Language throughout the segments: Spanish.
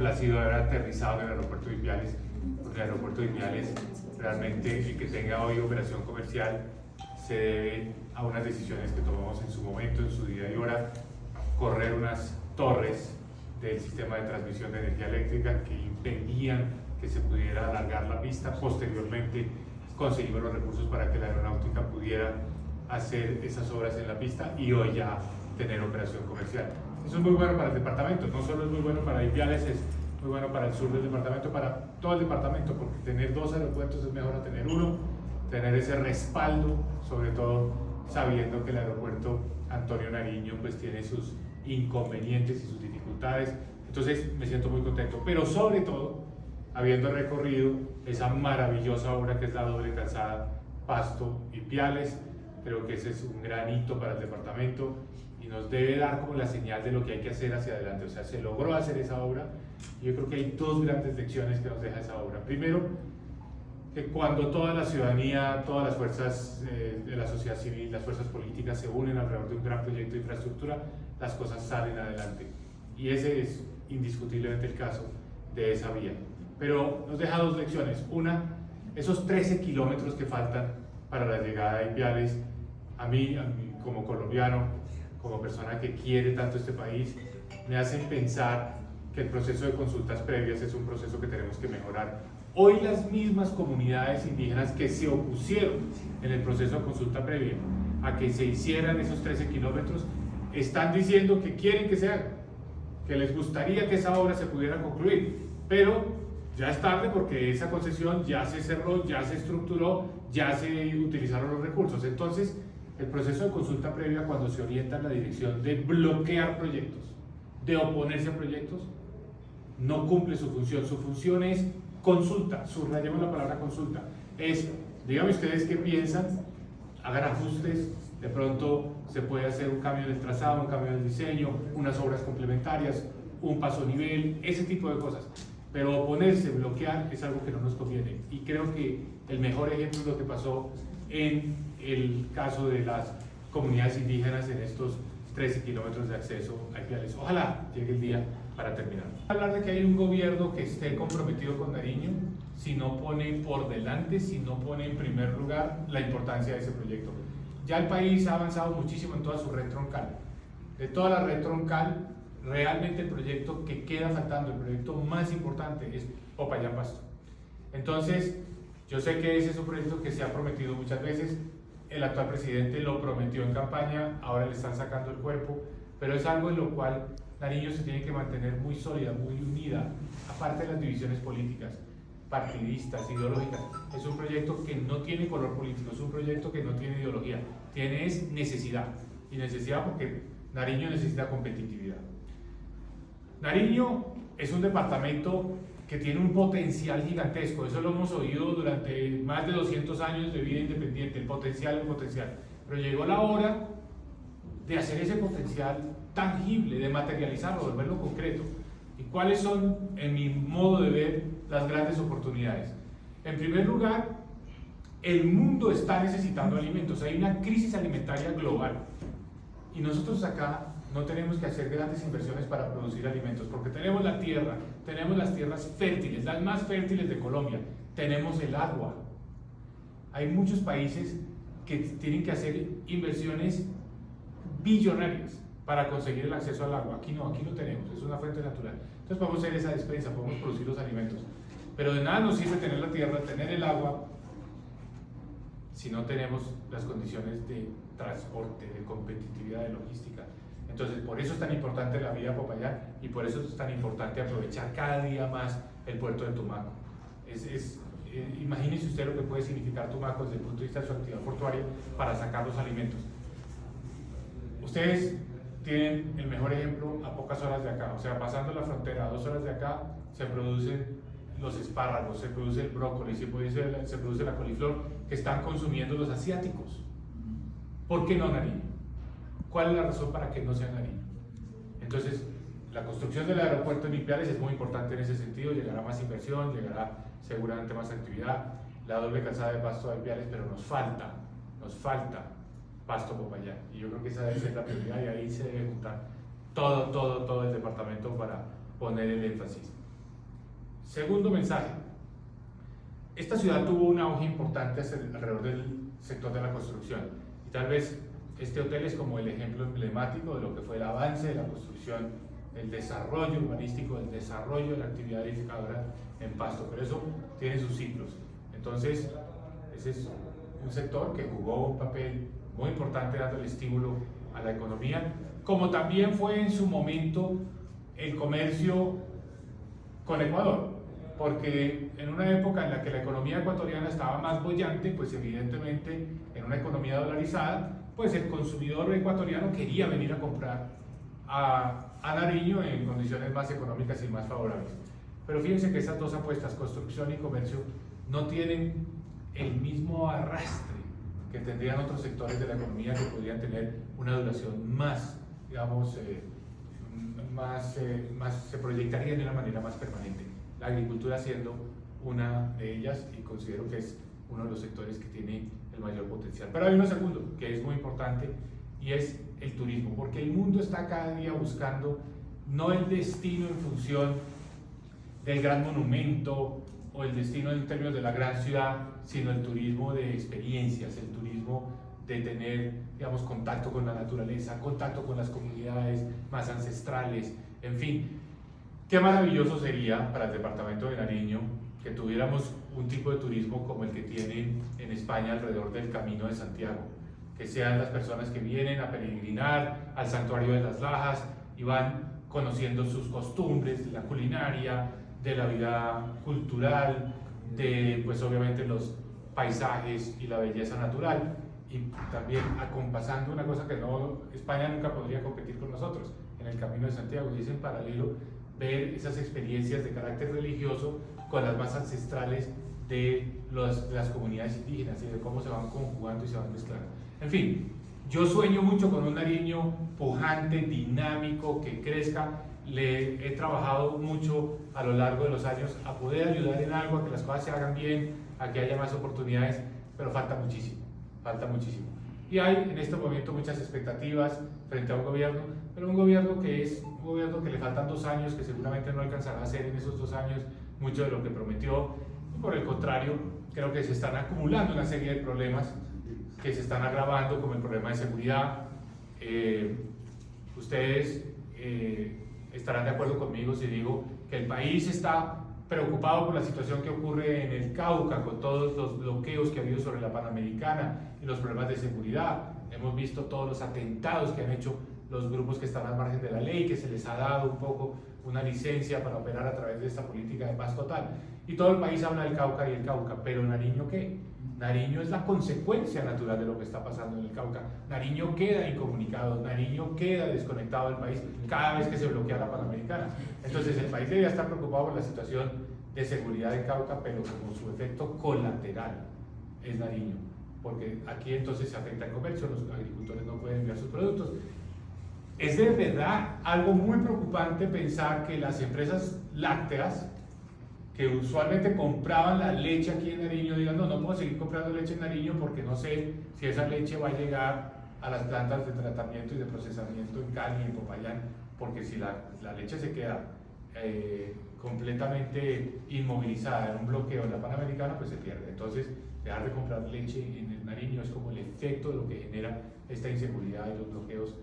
complacido de haber aterrizado en el aeropuerto de Ipiales, porque el aeropuerto de Ipiales realmente, el que tenga hoy operación comercial se debe a unas decisiones que tomamos en su momento, en su día y hora, correr unas torres del sistema de transmisión de energía eléctrica que impedían que se pudiera alargar la pista. Posteriormente conseguimos los recursos para que la aeronáutica pudiera hacer esas obras en la pista y hoy ya tener operación comercial. Eso es muy bueno para el departamento, no solo es muy bueno para Ipiales, es muy bueno para el sur del departamento, para todo el departamento, porque tener dos aeropuertos es mejor a tener uno, tener ese respaldo, sobre todo sabiendo que el aeropuerto Antonio Nariño pues tiene sus inconvenientes y sus dificultades. Entonces me siento muy contento, pero sobre todo habiendo recorrido esa maravillosa obra que es la doble calzada Pasto-Ipiales. Creo que ese es un gran hito para el departamento y nos debe dar como la señal de lo que hay que hacer hacia adelante. O sea, se logró hacer esa obra y yo creo que hay dos grandes lecciones que nos deja esa obra. Primero, que cuando toda la ciudadanía, todas las fuerzas de la sociedad civil, las fuerzas políticas se unen alrededor de un gran proyecto de infraestructura, las cosas salen adelante. Y ese es indiscutiblemente el caso de esa vía. Pero nos deja dos lecciones. Una, esos 13 kilómetros que faltan para la llegada de Ipiales, a mí como colombiano, como persona que quiere tanto este país, me hacen pensar que el proceso de consultas previas es un proceso que tenemos que mejorar. Hoy las mismas comunidades indígenas que se opusieron en el proceso de consulta previa a que se hicieran esos 13 kilómetros, están diciendo que quieren que se haga, que les gustaría que esa obra se pudiera concluir, pero ya es tarde porque esa concesión ya se cerró, ya se estructuró, ya se utilizaron los recursos. Entonces, el proceso de consulta previa, cuando se orienta en la dirección de bloquear proyectos, de oponerse a proyectos, no cumple su función. Su función es consulta, subrayemos la palabra consulta. Es, díganme ustedes qué piensan, hagan ajustes, de pronto se puede hacer un cambio del trazado, un cambio del diseño, unas obras complementarias, un paso a nivel, ese tipo de cosas. Pero oponerse, bloquear, es algo que no nos conviene. Y creo que el mejor ejemplo es lo que pasó en el caso de las comunidades indígenas en estos 13 kilómetros de acceso a Ipiales. Ojalá llegue el día para terminar. Hablar de que hay un gobierno que esté comprometido con Nariño, si no pone por delante, si no pone en primer lugar la importancia de ese proyecto. Ya el país ha avanzado muchísimo en toda su red troncal. De toda la red troncal, realmente el proyecto que queda faltando, el proyecto más importante es Popayán-Pasto. Entonces, yo sé que ese es un proyecto que se ha prometido muchas veces, el actual presidente lo prometió en campaña, ahora le están sacando el cuerpo, pero es algo en lo cual Nariño se tiene que mantener muy sólida, muy unida, aparte de las divisiones políticas, partidistas, ideológicas. Es un proyecto que no tiene color político, es un proyecto que no tiene ideología, tiene es necesidad, y necesidad porque Nariño necesita competitividad. Nariño es un departamento que tiene un potencial gigantesco, eso lo hemos oído durante más de 200 años de vida independiente, el potencial, pero llegó la hora de hacer ese potencial tangible, de materializarlo, de volverlo concreto. ¿Y cuáles son, en mi modo de ver, las grandes oportunidades? En primer lugar, el mundo está necesitando alimentos, hay una crisis alimentaria global y nosotros acá no tenemos que hacer grandes inversiones para producir alimentos, porque tenemos la tierra, tenemos las tierras fértiles, las más fértiles de Colombia, tenemos el agua. Hay muchos países que tienen que hacer inversiones billonarias para conseguir el acceso al agua. Aquí no, aquí lo tenemos, es una fuente natural. Entonces podemos hacer esa despensa, podemos producir los alimentos. Pero de nada nos sirve tener la tierra, tener el agua, si no tenemos las condiciones de transporte, de competitividad, de logística. Entonces, por eso es tan importante la vía Popayán y por eso es tan importante aprovechar cada día más el puerto de Tumaco. Imagínense usted lo que puede significar Tumaco desde el punto de vista de su actividad portuaria para sacar los alimentos. Ustedes tienen el mejor ejemplo a pocas horas de acá, o sea, pasando la frontera a 2 horas de acá, se producen los espárragos, se produce el brócoli, se produce la coliflor que están consumiendo los asiáticos. ¿Por qué no Nariño? ¿Cuál es la razón para que no sea Nariño? Entonces, la construcción del aeropuerto en Ipiales es muy importante en ese sentido, llegará más inversión, llegará seguramente más actividad, la doble calzada de Pasto a Ipiales, pero nos falta Pasto-Popayán, y yo creo que esa debe ser la prioridad y ahí se debe juntar todo el departamento para poner el énfasis. Segundo mensaje, esta ciudad tuvo un auge importante alrededor del sector de la construcción y tal vez este hotel es como el ejemplo emblemático de lo que fue el avance de la construcción, el desarrollo urbanístico, el desarrollo de la actividad edificadora en Pasto, pero eso tiene sus ciclos. Entonces, ese es un sector que jugó un papel muy importante dando el estímulo a la economía, como también fue en su momento el comercio con Ecuador, porque en una época en la que la economía ecuatoriana estaba más boyante, pues evidentemente en una economía dolarizada, pues el consumidor ecuatoriano quería venir a comprar a Nariño en condiciones más económicas y más favorables. Pero fíjense que esas dos apuestas, construcción y comercio, no tienen el mismo arrastre que tendrían otros sectores de la economía que podrían tener una duración más, digamos, se proyectaría de una manera más permanente. La agricultura siendo una de ellas y considero que es uno de los sectores que tiene el mayor potencial. Pero hay uno segundo que es muy importante y es el turismo, porque el mundo está cada día buscando no el destino en función del gran monumento o el destino en términos de la gran ciudad, sino el turismo de experiencias, el turismo de tener, digamos, contacto con la naturaleza, contacto con las comunidades más ancestrales, en fin. Qué maravilloso sería para el departamento de Nariño que tuviéramos un tipo de turismo como el que tienen en España alrededor del Camino de Santiago, que sean las personas que vienen a peregrinar al Santuario de las Lajas y van conociendo sus costumbres, de la culinaria, de la vida cultural, de pues obviamente los paisajes y la belleza natural, y también acompasando una cosa que no, España nunca podría competir con nosotros en el Camino de Santiago, y es en paralelo ver esas experiencias de carácter religioso con las más ancestrales de las comunidades indígenas y de cómo se van conjugando y se van mezclando. En fin, yo sueño mucho con un Nariño pujante, dinámico, que crezca. Le he trabajado mucho a lo largo de los años a poder ayudar en algo, a que las cosas se hagan bien, a que haya más oportunidades, pero falta muchísimo, falta muchísimo. Y hay en este momento muchas expectativas frente a un gobierno, pero un gobierno que es un gobierno que le faltan 2 años, que seguramente no alcanzará a hacer en esos 2 años mucho de lo que prometió. Por el contrario, creo que se están acumulando una serie de problemas que se están agravando, como el problema de seguridad. Ustedes estarán de acuerdo conmigo si digo que el país está preocupado por la situación que ocurre en el Cauca, con todos los bloqueos que ha habido sobre la Panamericana y los problemas de seguridad. Hemos visto todos los atentados que han hecho los grupos que están al margen de la ley, que se les ha dado un poco una licencia para operar a través de esta política de paz total. Y todo el país habla del Cauca y el Cauca, pero ¿Nariño qué? Nariño es la consecuencia natural de lo que está pasando en el Cauca. Nariño queda incomunicado, Nariño queda desconectado del país cada vez que se bloquea la Panamericana. Entonces el país debería estar preocupado por la situación de seguridad de Cauca, pero como su efecto colateral es Nariño, porque aquí entonces se afecta el comercio, los agricultores no pueden enviar sus productos. Es de verdad algo muy preocupante pensar que las empresas lácteas que usualmente compraban la leche aquí en Nariño digan no puedo seguir comprando leche en Nariño porque no sé si esa leche va a llegar a las plantas de tratamiento y de procesamiento en Cali y en Popayán, porque si la leche se queda completamente inmovilizada en un bloqueo en la Panamericana, pues se pierde. Entonces dejar de comprar leche en el Nariño es como el efecto de lo que genera esta inseguridad y los bloqueos.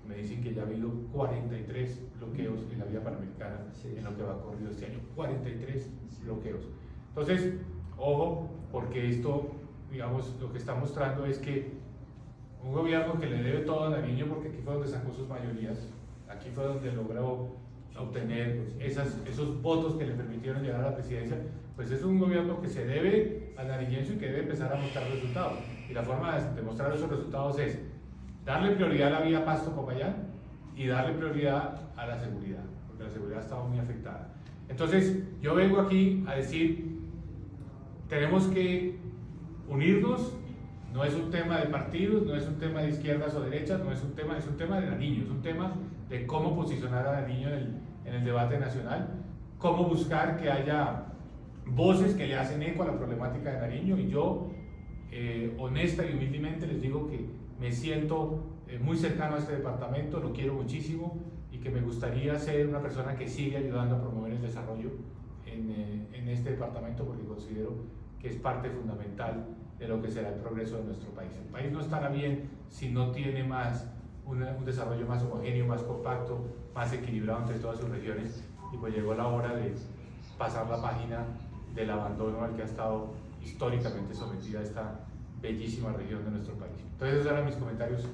Me dicen que ya ha habido 43 bloqueos en la vía panamericana en lo que va corrido este año. 43 bloqueos. Entonces, ojo, porque esto, digamos, lo que está mostrando es que un gobierno que le debe todo a Nariño, porque aquí fue donde sacó sus mayorías, aquí fue donde logró obtener esos votos que le permitieron llegar a la presidencia, pues es un gobierno que se debe al nariñense y que debe empezar a mostrar resultados. Y la forma de mostrar esos resultados es darle prioridad a la vía Pasto-Popayán y darle prioridad a la seguridad, porque la seguridad ha estado muy afectada. Entonces, yo vengo aquí a decir, tenemos que unirnos, no es un tema de partidos, no es un tema de izquierdas o derechas, no es un tema de Nariño, es un tema de cómo posicionar a Nariño en el debate nacional, cómo buscar que haya voces que le hacen eco a la problemática de Nariño, y yo, honesta y humildemente les digo que me siento muy cercano a este departamento, lo quiero muchísimo y que me gustaría ser una persona que sigue ayudando a promover el desarrollo en este departamento, porque considero que es parte fundamental de lo que será el progreso de nuestro país. El país no estará bien si no tiene un desarrollo más homogéneo, más compacto, más equilibrado entre todas sus regiones, y pues llegó la hora de pasar la página del abandono al que ha estado históricamente sometida esta bellísima región de nuestro país. Entonces esos eran mis comentarios.